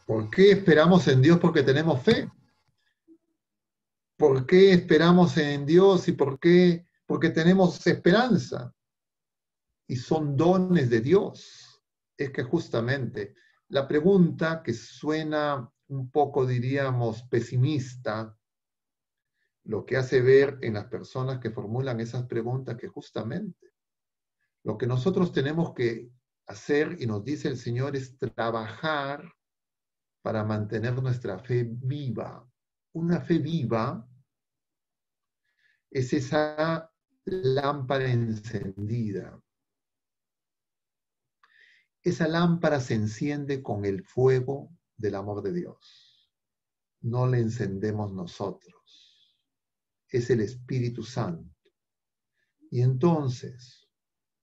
¿Por qué esperamos en Dios? Porque tenemos fe. ¿Por qué esperamos en Dios y por qué? Porque tenemos esperanza y son dones de Dios. Es que justamente la pregunta que suena un poco, diríamos, pesimista, lo que hace ver en las personas que formulan esas preguntas que justamente lo que nosotros tenemos que hacer, y nos dice el Señor, es trabajar para mantener nuestra fe viva. Una fe viva es esa lámpara encendida. Esa lámpara se enciende con el fuego del amor de Dios. No la encendemos nosotros. Es el Espíritu Santo. Y entonces,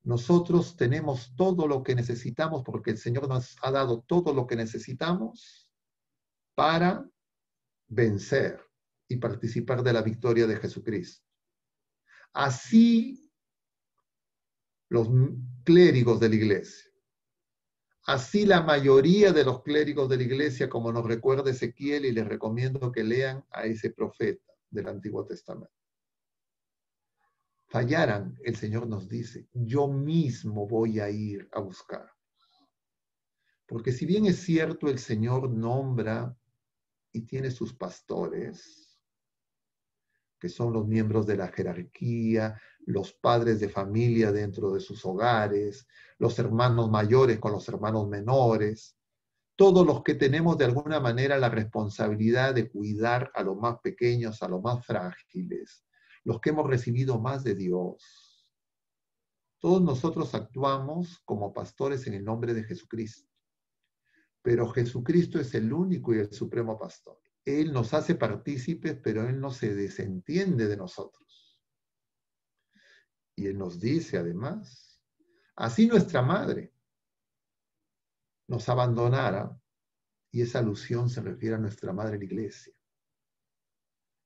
nosotros tenemos todo lo que necesitamos porque el Señor nos ha dado todo lo que necesitamos para vencer y participar de la victoria de Jesucristo. Así los clérigos de la iglesia, así la mayoría de los clérigos de la iglesia, como nos recuerda Ezequiel, y les recomiendo que lean a ese profeta del Antiguo Testamento. Fallaran, el Señor nos dice, yo mismo voy a ir a buscar. Porque si bien es cierto, el Señor nombra y tiene sus pastores, que son los miembros de la jerarquía, los padres de familia dentro de sus hogares, los hermanos mayores con los hermanos menores, todos los que tenemos de alguna manera la responsabilidad de cuidar a los más pequeños, a los más frágiles, los que hemos recibido más de Dios. Todos nosotros actuamos como pastores en el nombre de Jesucristo, pero Jesucristo es el único y el supremo pastor. Él nos hace partícipes, pero Él no se desentiende de nosotros. Y Él nos dice además, así nuestra madre nos abandonara, y esa alusión se refiere a nuestra madre la iglesia,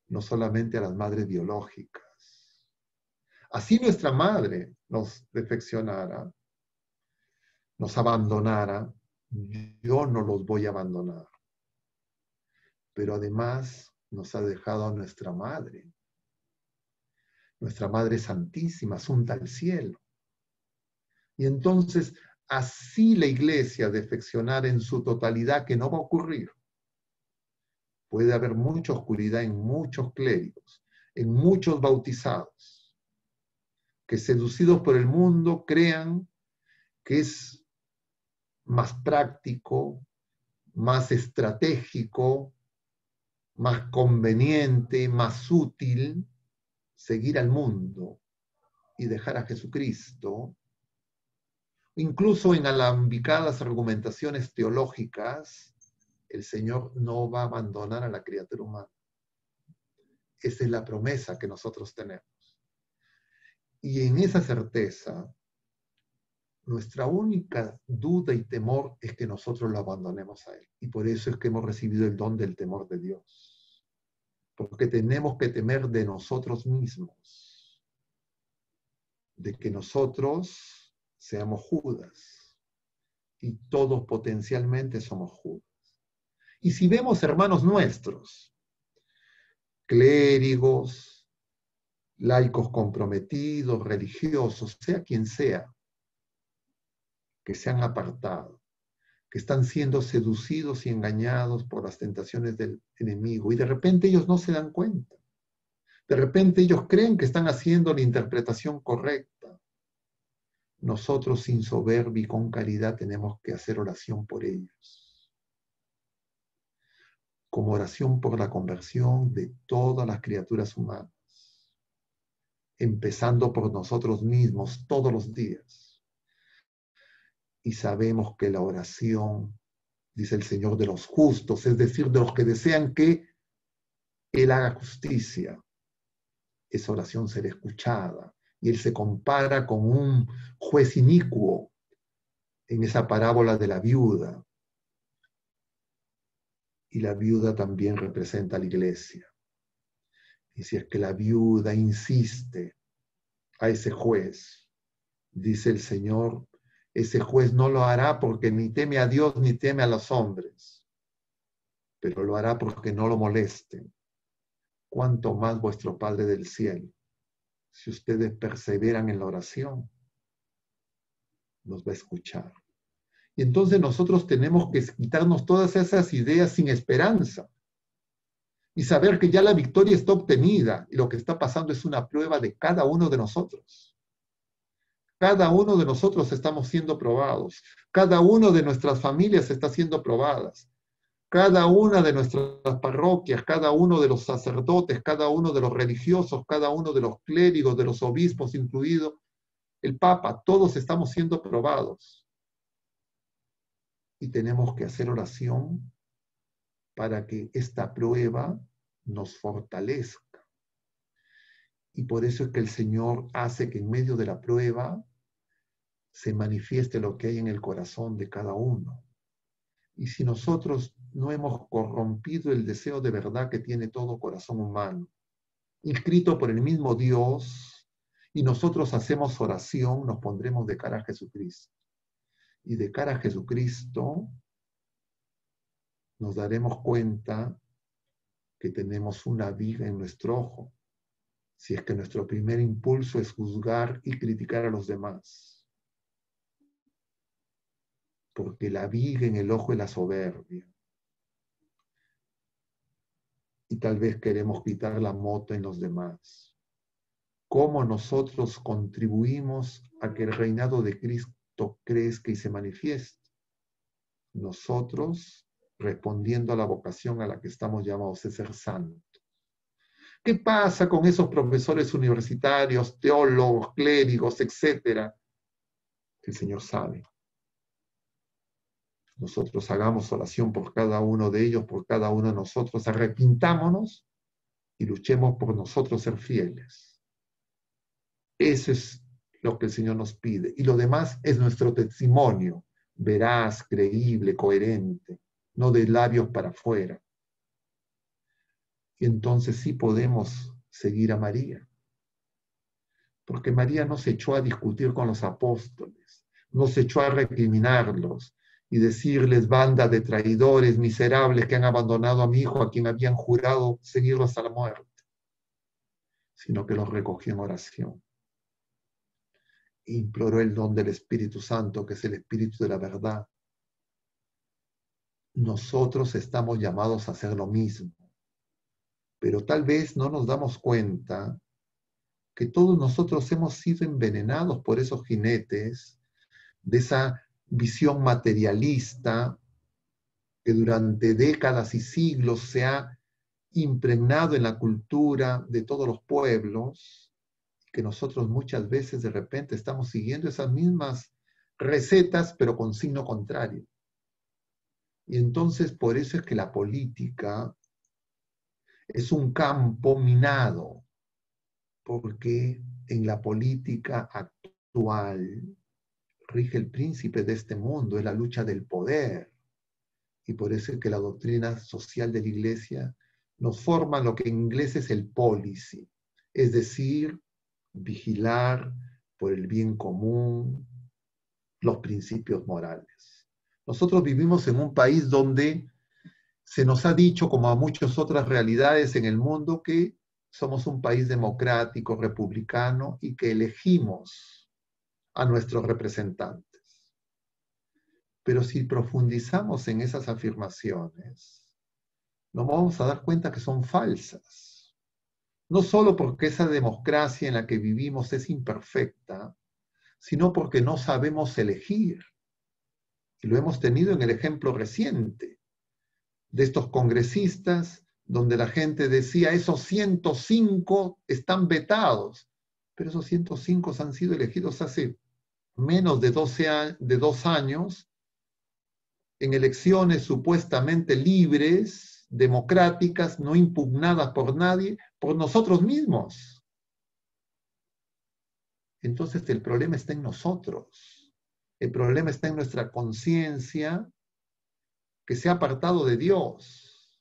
no solamente a las madres biológicas. Así nuestra madre nos defeccionara, nos abandonara, yo no los voy a abandonar. Pero además nos ha dejado a nuestra Madre Santísima, asunta al cielo. Y entonces, así la iglesia defeccionar en su totalidad, que no va a ocurrir. Puede haber mucha oscuridad en muchos clérigos, en muchos bautizados, que seducidos por el mundo crean que es más práctico, más estratégico, más conveniente, más útil seguir al mundo y dejar a Jesucristo. Incluso en alambicadas argumentaciones teológicas, el Señor no va a abandonar a la criatura humana. Esa es la promesa que nosotros tenemos. Y en esa certeza, nuestra única duda y temor es que nosotros lo abandonemos a Él. Y por eso es que hemos recibido el don del temor de Dios. Porque tenemos que temer de nosotros mismos, de que nosotros seamos Judas. Y todos potencialmente somos Judas. Y si vemos hermanos nuestros, clérigos, laicos comprometidos, religiosos, sea quien sea, que se han apartado, que están siendo seducidos y engañados por las tentaciones del enemigo, y de repente ellos no se dan cuenta. De repente ellos creen que están haciendo la interpretación correcta. Nosotros, sin soberbia y con caridad, tenemos que hacer oración por ellos, como oración por la conversión de todas las criaturas humanas, empezando por nosotros mismos todos los días. Y sabemos que la oración, dice el Señor, de los justos, es decir, de los que desean que Él haga justicia, esa oración será escuchada. Y Él se compara con un juez inicuo en esa parábola de la viuda. Y la viuda también representa a la iglesia. Y si es que la viuda insiste a ese juez, dice el Señor, ese juez no lo hará porque ni teme a Dios ni teme a los hombres. pero lo hará porque no lo molesten. Cuanto más vuestro Padre del cielo, si ustedes perseveran en la oración, nos va a escuchar. Y entonces nosotros tenemos que quitarnos todas esas ideas sin esperanza y saber que ya la victoria está obtenida y lo que está pasando es una prueba de cada uno de nosotros. Cada uno de nosotros estamos siendo probados. Cada uno de nuestras familias está siendo probadas. Cada una de nuestras parroquias, cada uno de los sacerdotes, cada uno de los religiosos, cada uno de los clérigos, de los obispos, incluido el Papa, todos estamos siendo probados. Y tenemos que hacer oración para que esta prueba nos fortalezca. Y por eso es que el Señor hace que en medio de la prueba se manifieste lo que hay en el corazón de cada uno. Y si nosotros no hemos corrompido el deseo de verdad que tiene todo corazón humano, inscrito por el mismo Dios, y nosotros hacemos oración, nos pondremos de cara a Jesucristo. Y de cara a Jesucristo nos daremos cuenta que tenemos una viga en nuestro ojo, si es que nuestro primer impulso es juzgar y criticar a los demás. Porque la viga en el ojo es la soberbia. Y tal vez queremos quitar la moto en los demás. ¿Cómo nosotros contribuimos a que el reinado de Cristo crezca y se manifieste? Nosotros respondiendo a la vocación a la que estamos llamados a ser santos. ¿Qué pasa con esos profesores universitarios, teólogos, clérigos, etcétera? El Señor sabe. Nosotros hagamos oración por cada uno de ellos, por cada uno de nosotros, arrepintámonos y luchemos por nosotros ser fieles. Eso es lo que el Señor nos pide. Y lo demás es nuestro testimonio, veraz, creíble, coherente, no de labios para afuera. Y entonces sí podemos seguir a María. Porque María no se echó a discutir con los apóstoles, no se echó a recriminarlos y decirles banda de traidores miserables que han abandonado a mi hijo a quien habían jurado seguirlo hasta la muerte, sino que los recogió en oración. E imploró el don del Espíritu Santo, que es el Espíritu de la verdad. Nosotros estamos llamados a hacer lo mismo, pero tal vez no nos damos cuenta que todos nosotros hemos sido envenenados por esos jinetes de esa visión materialista que durante décadas y siglos se ha impregnado en la cultura de todos los pueblos, que nosotros muchas veces de repente estamos siguiendo esas mismas recetas, pero con signo contrario. Y entonces por eso es que la política es un campo minado, porque en la política actual rige el príncipe de este mundo, es la lucha del poder. Y por eso es que la doctrina social de la Iglesia nos forma lo que en inglés es el policy, es decir, vigilar por el bien común los principios morales. Nosotros vivimos en un país donde se nos ha dicho, como a muchas otras realidades en el mundo, que somos un país democrático, republicano y que elegimos a nuestros representantes. Pero si profundizamos en esas afirmaciones, nos vamos a dar cuenta que son falsas. No solo porque esa democracia en la que vivimos es imperfecta, sino porque no sabemos elegir. Y lo hemos tenido en el ejemplo reciente de estos congresistas donde la gente decía, esos 105 están vetados, pero esos 105 han sido elegidos hace menos de 2 años en elecciones supuestamente libres, democráticas, no impugnadas por nadie, por nosotros mismos. Entonces el problema está en nosotros. El problema está en nuestra conciencia que se ha apartado de Dios,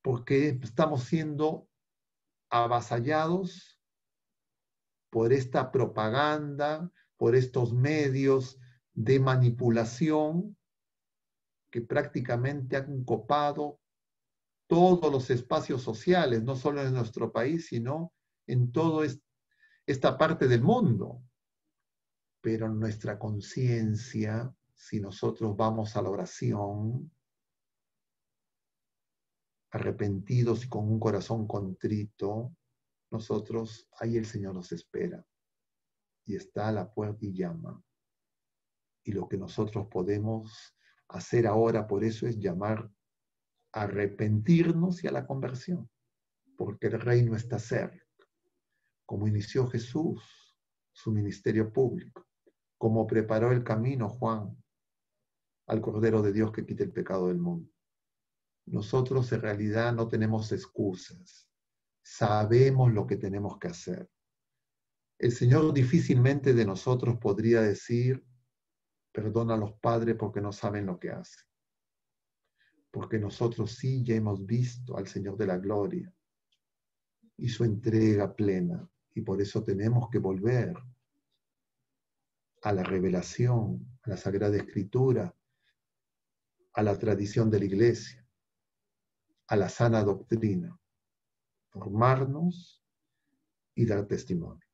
porque estamos siendo avasallados por esta propaganda, por estos medios de manipulación que prácticamente han copado todos los espacios sociales, no solo en nuestro país, sino en toda esta parte del mundo. Pero nuestra conciencia, si nosotros vamos a la oración, arrepentidos y con un corazón contrito, nosotros, ahí el Señor nos espera. Y está a la puerta y llama. Y lo que nosotros podemos hacer ahora por eso es llamar a arrepentirnos y a la conversión. Porque el reino está cerca. Como inició Jesús su ministerio público. Como preparó el camino Juan al Cordero de Dios que quita el pecado del mundo. Nosotros en realidad no tenemos excusas. Sabemos lo que tenemos que hacer. El Señor difícilmente de nosotros podría decir, perdona a los padres porque no saben lo que hacen. Porque nosotros sí ya hemos visto al Señor de la gloria y su entrega plena. Y por eso tenemos que volver a la revelación, a la Sagrada Escritura, a la tradición de la Iglesia, a la sana doctrina, formarnos y dar testimonio.